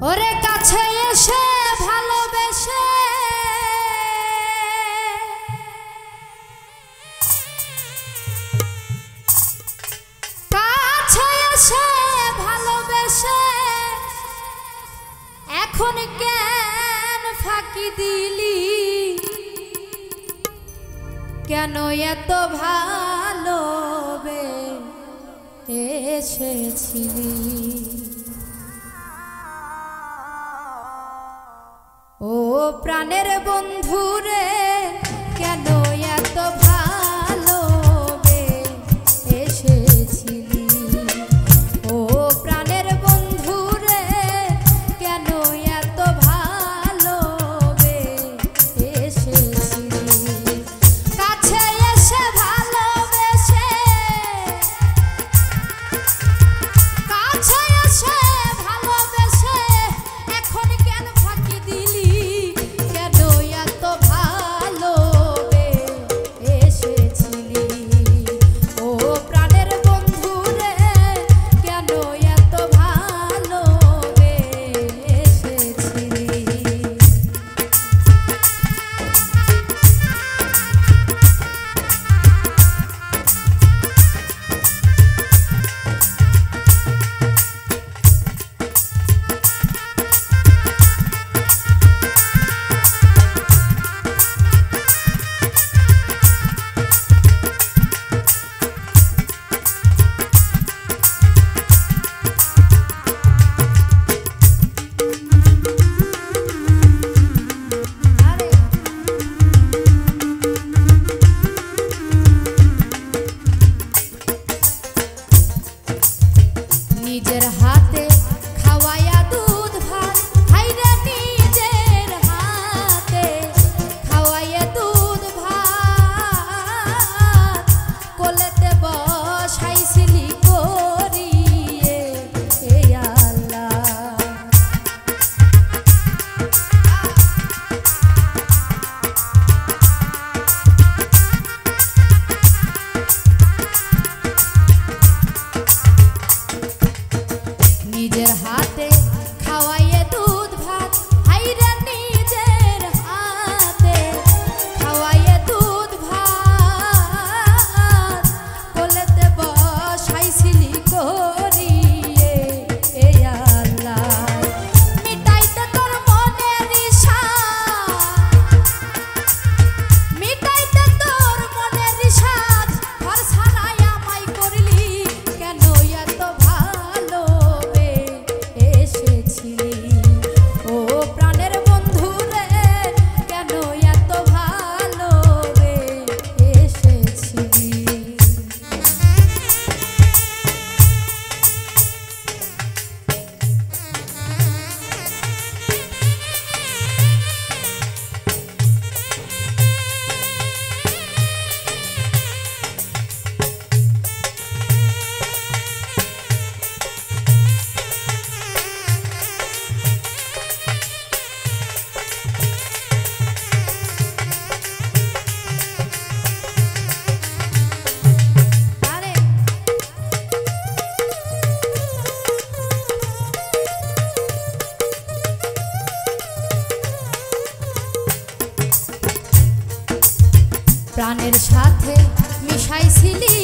ওরে কাছে এসে ভালোবেসে কাছে এসে ভালোবেসে এখন কেন ফাঁকি দিলি কেন এত ভালোবেসেছিলি ও প্রাণের বন্ধু রে কেন এত ভালোবেসেছিলি ও প্রাণের বন্ধু রে কেন এত ভালোবেসেছিলি কাছে এসে ভালোবেসে কাছে এসে ভালোবেসে এখন কেন ফাঁকি দিলি কেন এত ভালোবেসেছিলি ও প্রাণের বন্ধু রে কেন এত ভালোবেসেছিলি নিজের হাতে খাওয়ায়া দুধ ভাত হাইরে নিজের হাতে খাওয়ায়া দুধ ভাত কোলেতে বসাইছিলি করিয়ে এ আল্লাহ নিজের হাতে খাওয়াইয়ে দুধ ভাত হাইরে নিজের হাতে খাওয়াইয়ে দুধ ভাত কোলেতে বসাইছিলি করিয়ে এ আল্লাহ মিটাইতে তোর মনের ইচ্ছা মিটাইতে তোর মনের ইচ্ছা ঘর ছাড়াই আমায় করলি কেন এত ভালোবেসেছিলি ও প্রাণের বন্ধু রে কেন এত ভালোবেসেছিলি প্রাণের সাথে মিশাইছিলি